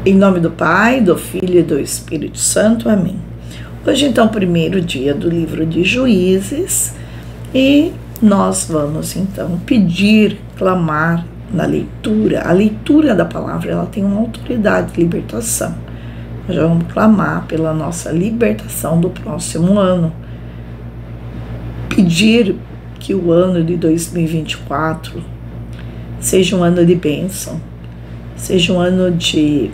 Em nome do Pai, do Filho e do Espírito Santo. Amém. Hoje, então, primeiro dia do livro de Juízes, e nós vamos, então, pedir, clamar na leitura. A leitura da palavra, ela tem uma autoridade de libertação. Nós vamos clamar pela nossa libertação do próximo ano. Pedir que o ano de 2024 seja um ano de bênção, seja um ano de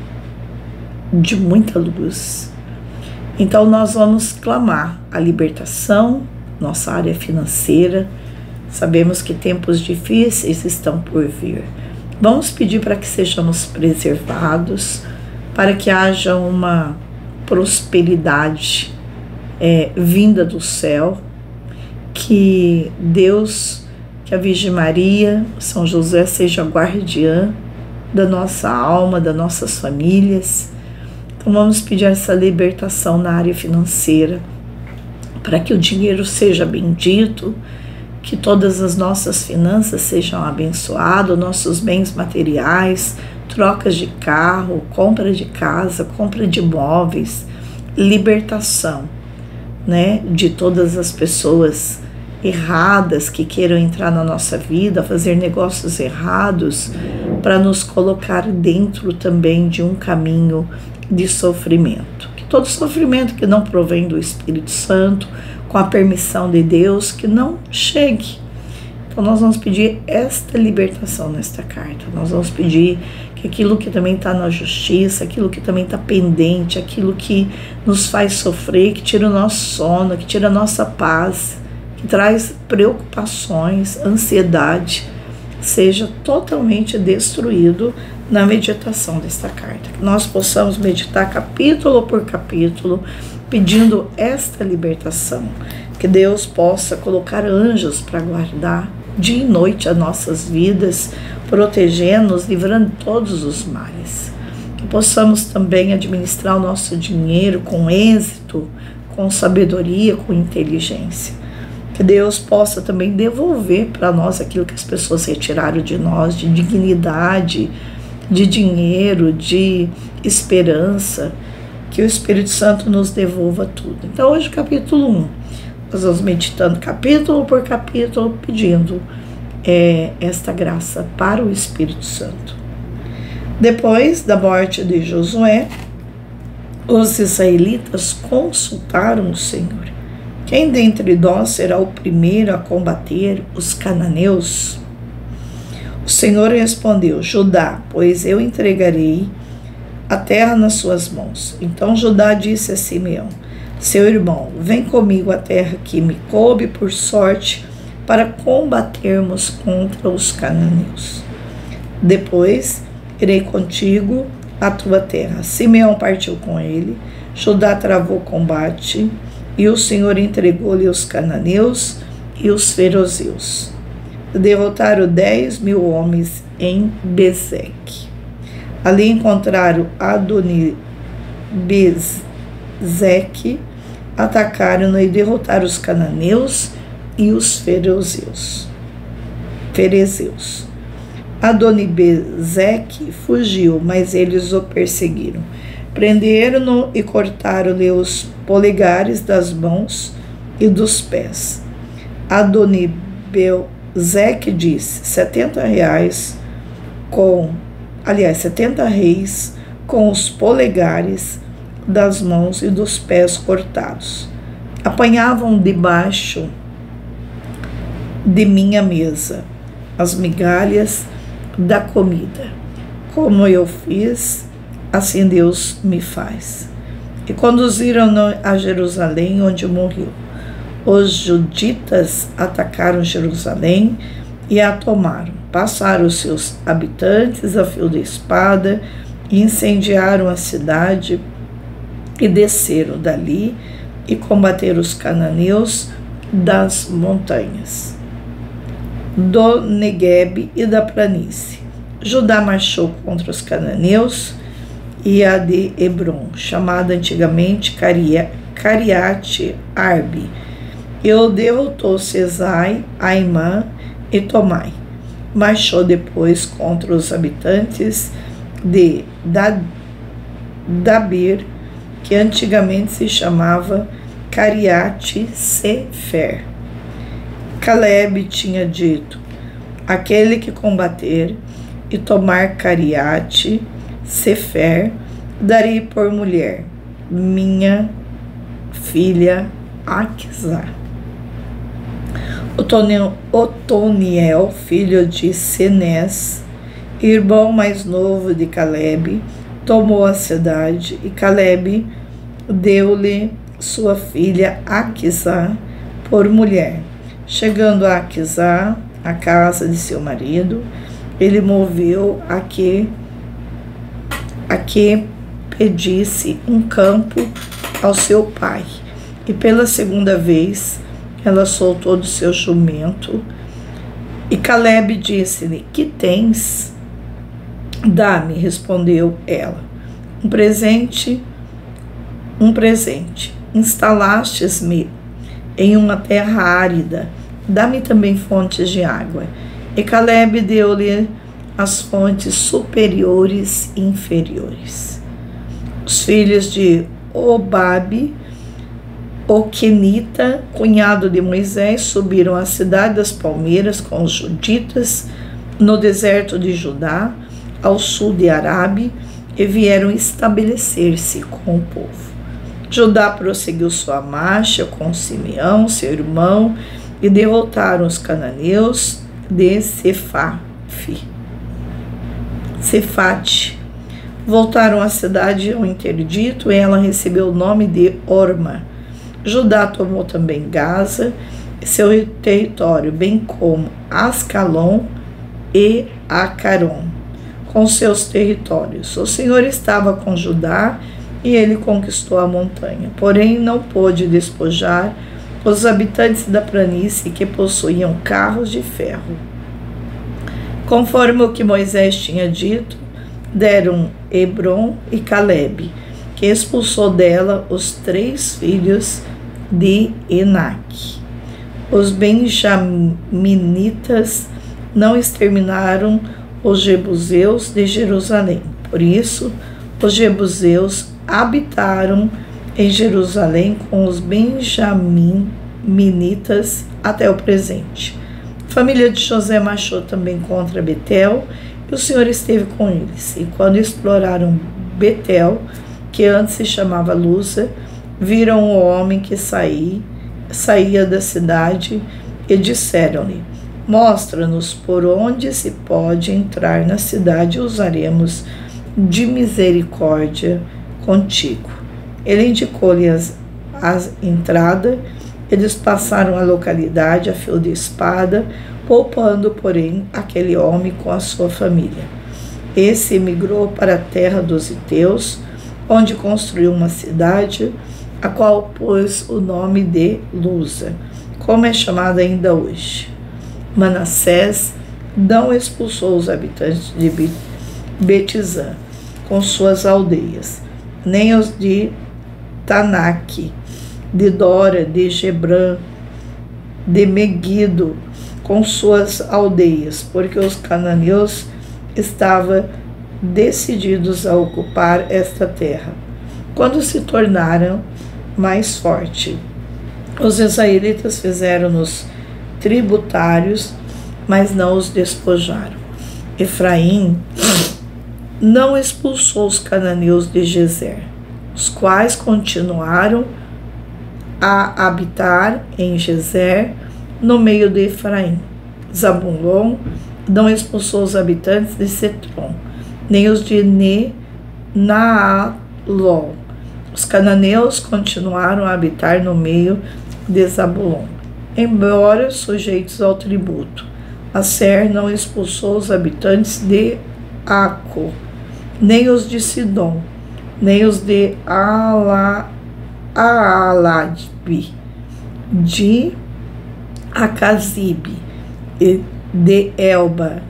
muita luz. Então nós vamos clamar a libertação, nossa área financeira. Sabemos que tempos difíceis estão por vir. Vamos pedir para que sejamos preservados, para que haja uma prosperidade vinda do céu, que Deus, que a Virgem Maria, São José seja guardiã da nossa alma, das nossas famílias. Então vamos pedir essa libertação na área financeira, para que o dinheiro seja bendito, que todas as nossas finanças sejam abençoadas, nossos bens materiais, trocas de carro, compra de casa, compra de imóveis, libertação, de todas as pessoas erradas que queiram entrar na nossa vida, fazer negócios errados, para nos colocar dentro também de um caminho de sofrimento. Que todo sofrimento que não provém do Espírito Santo, com a permissão de Deus, que não chegue. Então nós vamos pedir esta libertação nesta carta. Nós vamos pedir que aquilo que também está na justiça, aquilo que também está pendente, aquilo que nos faz sofrer, que tira o nosso sono, que tira a nossa paz, que traz preocupações, ansiedade, seja totalmente destruído na meditação desta carta. Que nós possamos meditar capítulo por capítulo, pedindo esta libertação. Que Deus possa colocar anjos para guardar dia e noite as nossas vidas, protegendo-nos, livrando todos os males. Que possamos também administrar o nosso dinheiro com êxito, com sabedoria, com inteligência. Que Deus possa também devolver para nós aquilo que as pessoas retiraram de nós, de dignidade, de dinheiro, de esperança. Que o Espírito Santo nos devolva tudo. Então hoje, capítulo 1, nós vamos meditando capítulo por capítulo, pedindo esta graça para o Espírito Santo. Depois da morte de Josué, os israelitas consultaram o Senhor. Quem dentre nós será o primeiro a combater os cananeus? O Senhor respondeu: Judá, pois eu entregarei a terra nas suas mãos. Então Judá disse a Simeão, seu irmão: vem comigo à terra que me coube por sorte, para combatermos contra os cananeus. Depois irei contigo à tua terra. Simeão partiu com ele. Judá travou combate, e o Senhor entregou-lhe os cananeus e os ferezeus. Derrotaram 10.000 homens em Bezeque. Ali encontraram Adoni-Bezeque, atacaram-no e derrotaram os cananeus e os ferezeus. Adoni-Bezeque fugiu, mas eles o perseguiram. Prenderam-no e cortaram-lhe os polegares das mãos e dos pés. Adoni-Bezeque disse: 70 reis com os polegares das mãos e dos pés cortados. Apanhavam debaixo de minha mesa as migalhas da comida. Como eu fiz, assim Deus me faz. E conduziram-no a Jerusalém, onde morreu. Os juditas atacaram Jerusalém e a tomaram. Passaram os seus habitantes a fio de espada e incendiaram a cidade e desceram dali e combateram os cananeus das montanhas, do Neguebe e da planície. Judá marchou contra os cananeus e a de Hebron, chamada antigamente Cariate Arbe, e o derrotou Sesai, Aimã e Tomai. Marchou depois contra os habitantes de Dabir, que antigamente se chamava Cariate Sefer. Caleb tinha dito: aquele que combater e tomar Cariate Sefer, darei por mulher minha filha Aquisá. Otoniel, filho de Cenés, irmão mais novo de Caleb, tomou a cidade, e Caleb deu-lhe sua filha Aquisá por mulher. Chegando a Aquisá, a casa de seu marido, ele moveu a que pedisse um campo ao seu pai. E pela segunda vez ela soltou do seu jumento. E Caleb disse-lhe: que tens? Dá-me, respondeu ela, um presente. Instalastes-me em uma terra árida, dá-me também fontes de água. E Caleb deu-lhe as fontes superiores e inferiores. Os filhos de Obabe, o quenita, cunhado de Moisés, subiram à cidade das palmeiras com os juditas no deserto de Judá, ao sul de Arabe, e vieram estabelecer-se com o povo. Judá prosseguiu sua marcha com Simeão, seu irmão, e derrotaram os cananeus de Cefate. Voltaram à cidade ao interdito, e ela recebeu o nome de Orma. Judá tomou também Gaza e seu território, bem como Ascalon e Acaron, com seus territórios. O Senhor estava com Judá, e ele conquistou a montanha, porém não pôde despojar os habitantes da planície que possuíam carros de ferro. Conforme o que Moisés tinha dito, deram Hebron e Caleb, que expulsou dela os 3 filhos de Enaque. Os benjaminitas não exterminaram os jebuseus de Jerusalém. Por isso, os jebuseus habitaram em Jerusalém com os benjaminitas até o presente. A família de José marchou também contra Betel, e o Senhor esteve com eles. E quando exploraram Betel, que antes se chamava Luza, viram o homem que saía da cidade e disseram-lhe: mostra-nos por onde se pode entrar na cidade, e usaremos de misericórdia contigo. Ele indicou-lhe a entrada. Eles passaram a localidade a fio de espada, poupando, porém, aquele homem com a sua família. Esse emigrou para a terra dos Iteus, onde construiu uma cidade, a qual pôs o nome de Luza, como é chamada ainda hoje. Manassés não expulsou os habitantes de Betizã com suas aldeias, nem os de Tanaque, de Dora, de Gebran, de Meguido, com suas aldeias, porque os cananeus estavam decididos a ocupar esta terra. Quando se tornaram mais fortes, os israelitas fizeram-nos tributários, mas não os despojaram. Efraim não expulsou os cananeus de Gezer, os quais continuaram a habitar em Gezer, no meio de Efraim. Zabulon não expulsou os habitantes de Setron, nem os de Naalol. Os cananeus continuaram a habitar no meio de Zabulon, embora sujeitos ao tributo. Aser não expulsou os habitantes de Aco, nem os de Sidom, nem os de Aaladbe, de Acazibe, de Elba,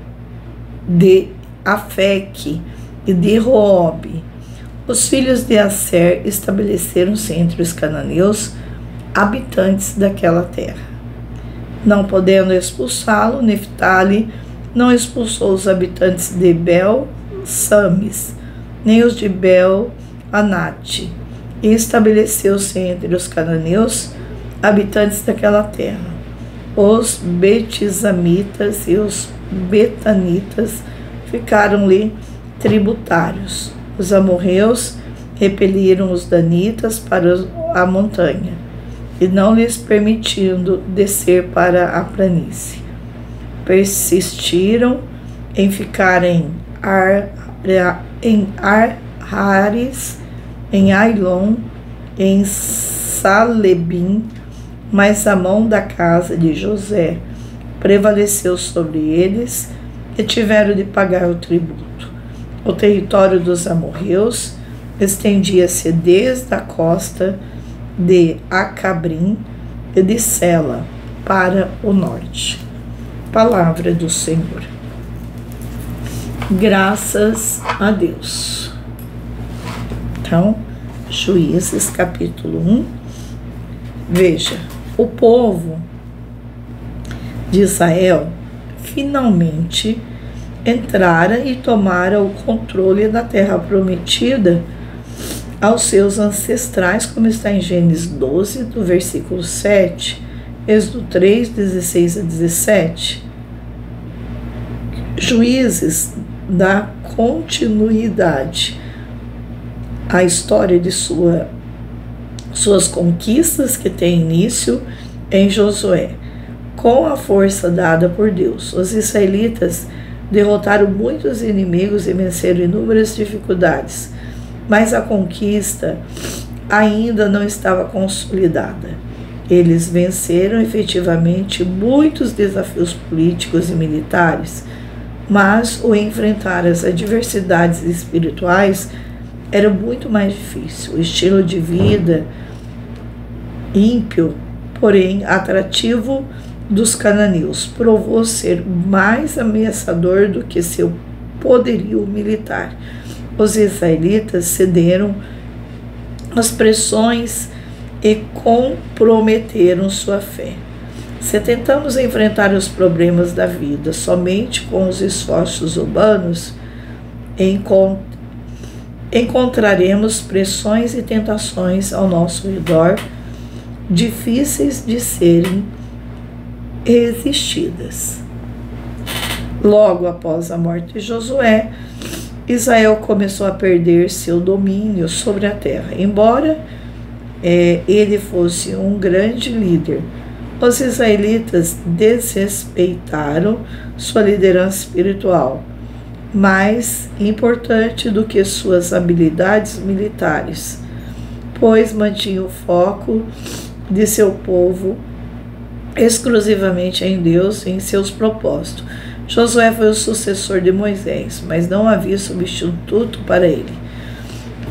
de Afeque e de Roobe. Os filhos de Aser estabeleceram-se entre os cananeus, habitantes daquela terra. Não podendo expulsá-lo, Neftali não expulsou os habitantes de Bel-Sames, nem os de Anate, e estabeleceu-se entre os cananeus, habitantes daquela terra. Os betizamitas e os betanitas ficaram-lhe tributários. Os amorreus repeliram os danitas para a montanha, e não lhes permitindo descer para a planície. Persistiram em ficar em Arhares, em Ailon, em Salebim, mas a mão da casa de José prevaleceu sobre eles e tiveram de pagar o tributo. O território dos amorreus estendia-se desde a costa de Acabrim e de Sela para o norte. Palavra do Senhor. Graças a Deus. Então, Juízes capítulo 1. Veja, o povo de Israel finalmente entrara e tomara o controle da terra prometida aos seus ancestrais, como está em Gênesis 12, do versículo 7, Êxodo 3, 16 a 17. Juízes dá continuidade à história de suas conquistas, que tem início em Josué. Com a força dada por Deus, os israelitas derrotaram muitos inimigos e venceram inúmeras dificuldades, mas a conquista ainda não estava consolidada. Eles venceram efetivamente muitos desafios políticos e militares, mas o enfrentar as adversidades espirituais era muito mais difícil. O estilo de vida ímpio, porém atrativo, dos cananeus provou ser mais ameaçador do que seu poderio militar. Os israelitas cederam às pressões e comprometeram sua fé. Se tentamos enfrentar os problemas da vida somente com os esforços humanos, encontraremos pressões e tentações ao nosso redor difíceis de serem resistidas. Logo após a morte de Josué, Israel começou a perder seu domínio sobre a terra. Embora ele fosse um grande líder, os israelitas desrespeitaram sua liderança espiritual, mais importante do que suas habilidades militares, pois mantinha o foco de seu povo exclusivamente em Deus e em seus propósitos. Josué foi o sucessor de Moisés, mas não havia substituto para ele.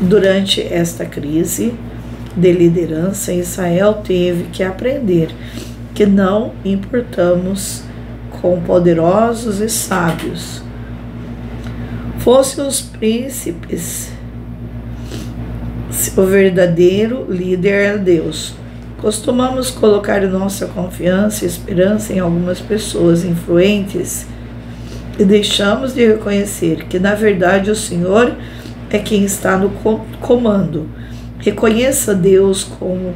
Durante esta crise de liderança, Israel teve que aprender que não importamos com poderosos e sábios. Fossem os príncipes, o verdadeiro líder é Deus. Costumamos colocar nossa confiança e esperança em algumas pessoas influentes e deixamos de reconhecer que, na verdade, o Senhor é quem está no comando. Reconheça Deus como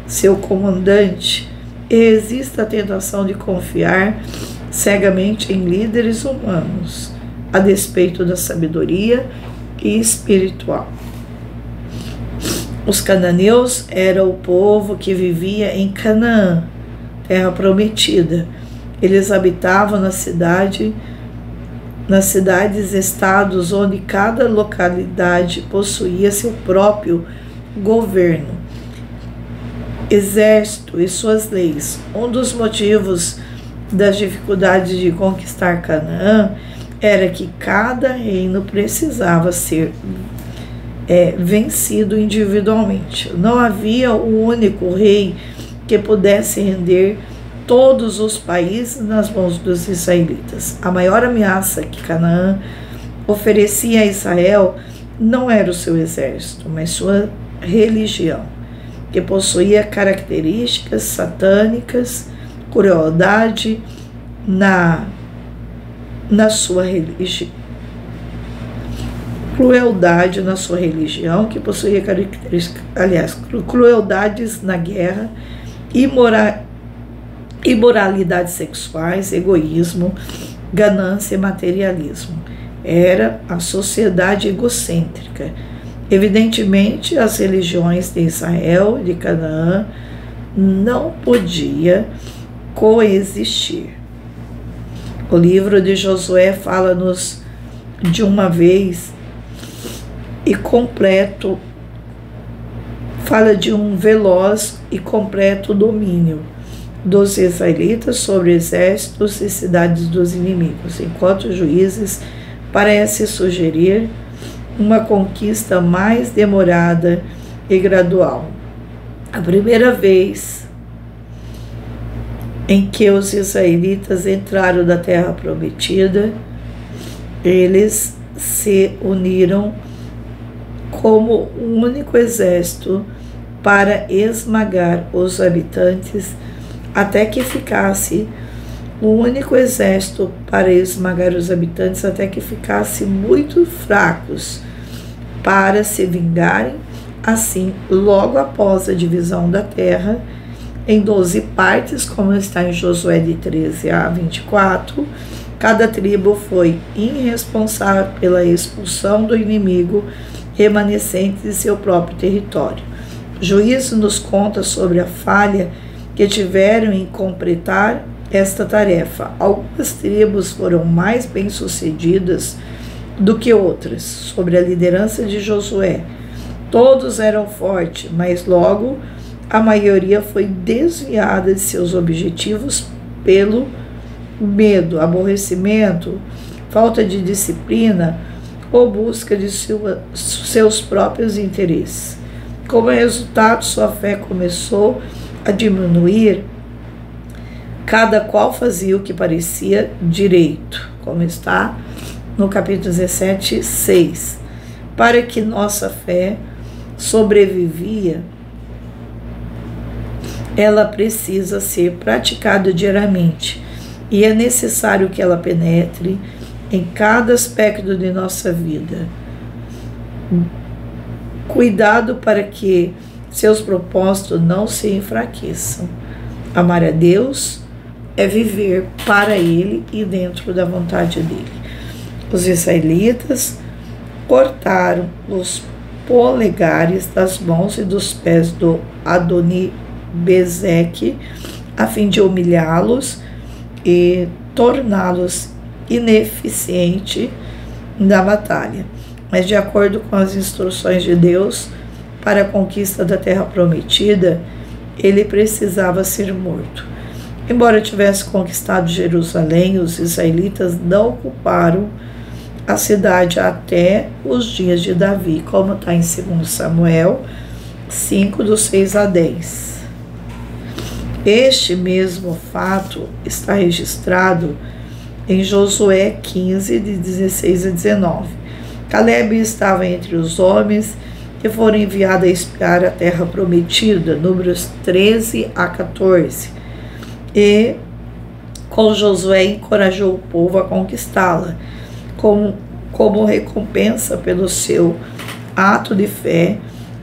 seu comandante e resista à tentação de confiar cegamente em líderes humanos, a despeito da sabedoria espiritual. Os cananeus eram o povo que vivia em Canaã, terra prometida. Eles habitavam nas cidades-estados, onde cada localidade possuía seu próprio governo, exército e suas leis. Um dos motivos das dificuldades de conquistar Canaã era que cada reino precisava ser vencido individualmente. Não havia um único rei que pudesse render todos os países nas mãos dos israelitas. A maior ameaça que Canaã oferecia a Israel não era o seu exército, mas sua religião, que possuía características satânicas, crueldade na sua religião. crueldade na sua religião, que possuía características, aliás, crueldades na guerra, imoralidades sexuais, egoísmo, ganância e materialismo. Era a sociedade egocêntrica. Evidentemente, as religiões de Israel e de Canaã não podiam coexistir. O livro de Josué fala-nos de uma vez e completo, fala de um veloz e completo domínio dos israelitas sobre exércitos e cidades dos inimigos, enquanto Juízes parece sugerir uma conquista mais demorada e gradual. A primeira vez em que os israelitas entraram na terra prometida, eles se uniram como um único exército para esmagar os habitantes, até que ficasse um único exército para esmagar os habitantes, até que ficassem muito fracos para se vingarem. Assim, logo após a divisão da terra em 12 partes, como está em Josué de 13 a 24, cada tribo foi irresponsável pela expulsão do inimigo remanescente de seu próprio território. Juízo nos conta sobre a falha que tiveram em completar esta tarefa. Algumas tribos foram mais bem-sucedidas do que outras, sob a liderança de Josué. Todos eram fortes, mas logo a maioria foi desviada de seus objetivos pelo medo, aborrecimento, falta de disciplina ou busca de seus próprios interesses. Como resultado, sua fé começou a diminuir. Cada qual fazia o que parecia direito, como está no capítulo 17, 6. Para que nossa fé sobrevivia, ela precisa ser praticada diariamente e é necessário que ela penetre em cada aspecto de nossa vida. Cuidado para que seus propósitos não se enfraqueçam. Amar a Deus é viver para Ele e dentro da vontade dEle. Os israelitas cortaram os polegares das mãos e dos pés do Adoni-Bezeque, a fim de humilhá-los e torná-los ineficientes na batalha. Mas, de acordo com as instruções de Deus para a conquista da terra prometida, ele precisava ser morto. Embora tivesse conquistado Jerusalém, os israelitas não ocuparam a cidade até os dias de Davi, como está em 2 Samuel 5, do 6 a 10. Este mesmo fato está registrado em Josué 15, de 16 a 19. Caleb estava entre os homens que foram enviados a espiar a terra prometida, Números 13 a 14. E com Josué encorajou o povo a conquistá-la. Como recompensa pelo seu ato de fé,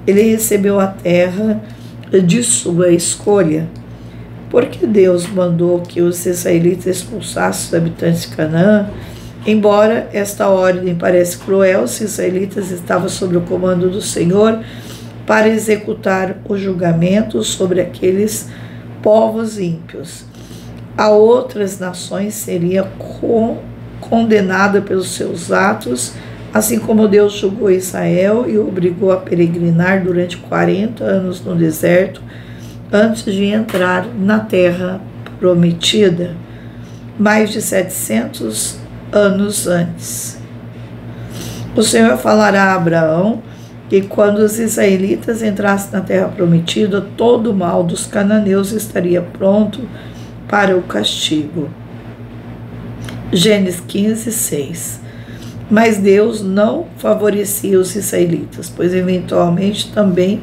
ele recebeu a terra de sua escolha. Porque Deus mandou que os israelitas expulsassem os habitantes de Canaã, embora esta ordem pareça cruel, os israelitas estavam sob o comando do Senhor para executar o julgamento sobre aqueles povos ímpios. A outras nações seria condenada pelos seus atos, assim como Deus julgou Israel e o obrigou a peregrinar durante 40 anos no deserto antes de entrar na terra prometida, mais de 700 anos antes. O Senhor falará a Abraão que quando os israelitas entrassem na terra prometida, todo o mal dos cananeus estaria pronto para o castigo. Gênesis 15, 6. Mas Deus não favorecia os israelitas, pois eventualmente também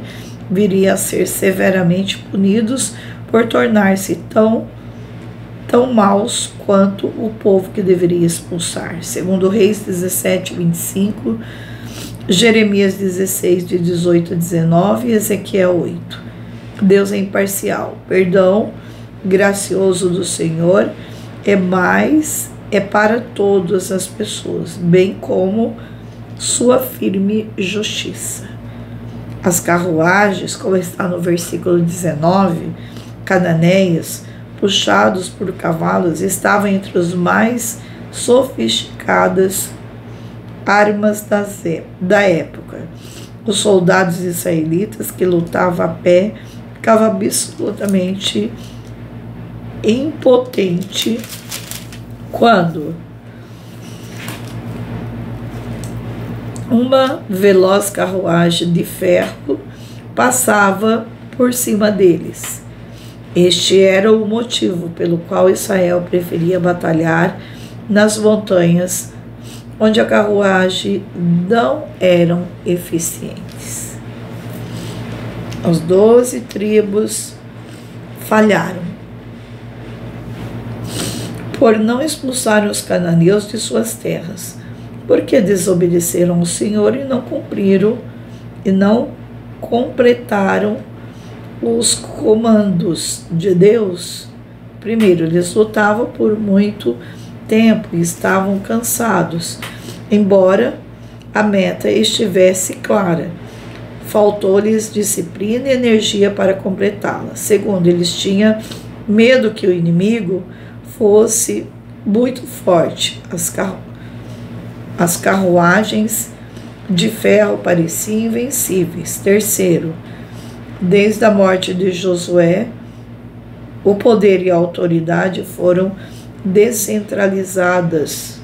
viria a ser severamente punidos por tornar-se tão maus quanto o povo que deveria expulsar. Segundo Reis 17, 25, Jeremias 16, de 18 a 19, e Ezequiel 8. Deus é imparcial. Perdão gracioso do Senhor é para todas as pessoas, bem como sua firme justiça. As carruagens, como está no versículo 19, cananéias, puxados por cavalos, estavam entre os mais sofisticadas armas da época. Os soldados israelitas que lutavam a pé ficavam absolutamente impotentes quando uma veloz carruagem de ferro passava por cima deles. Este era o motivo pelo qual Israel preferia batalhar nas montanhas, onde a carruagem não eram eficientes. As 12 tribos falharam por não expulsarem os cananeus de suas terras, porque desobedeceram ao Senhor e não cumpriram e não completaram os comandos de Deus. Primeiro, eles lutavam por muito tempo e estavam cansados, embora a meta estivesse clara. Faltou-lhes disciplina e energia para completá-la. Segundo, eles tinham medo que o inimigo fosse muito forte. As carruagens de ferro pareciam invencíveis. Terceiro, desde a morte de Josué, o poder e a autoridade foram descentralizados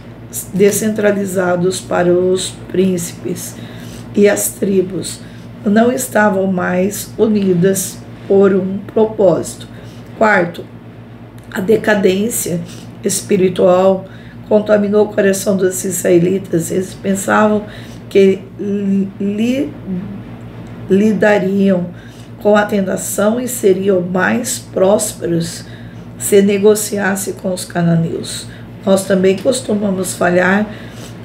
para os príncipes, e as tribos não estavam mais unidas por um propósito. Quarto, a decadência espiritual contaminou o coração dos israelitas. Eles pensavam que lidariam com a tentação e seriam mais prósperos se negociasse com os cananeus. Nós também costumamos falhar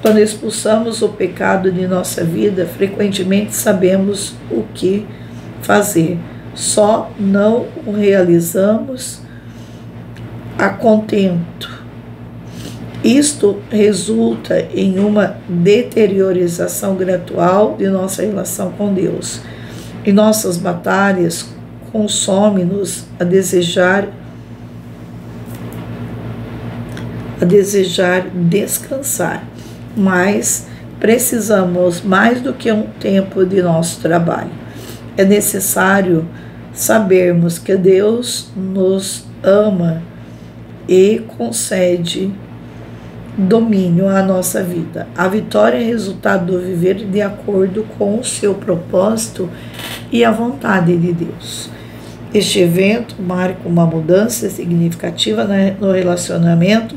quando expulsamos o pecado de nossa vida. Frequentemente sabemos o que fazer, só não o realizamos a contento. Isto resulta em uma deteriorização gradual de nossa relação com Deus. E nossas batalhas consomem-nos a desejar descansar, mas precisamos mais do que um tempo de nosso trabalho. É necessário sabermos que Deus nos ama e concede domínio à nossa vida. A vitória é resultado do viver de acordo com o seu propósito e a vontade de Deus. Este evento marca uma mudança significativa no relacionamento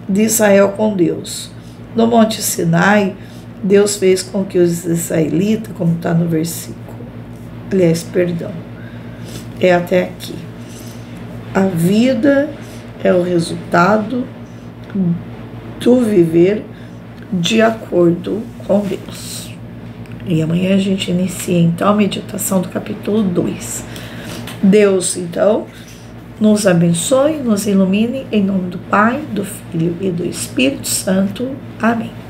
de Israel com Deus. No Monte Sinai, Deus fez com que os israelitas, como está no versículo, é até aqui. A vida é o resultado do viver de acordo com Deus. E amanhã a gente inicia então a meditação do capítulo 2. Deus, então, nos abençoe, nos ilumine, em nome do Pai, do Filho e do Espírito Santo. Amém.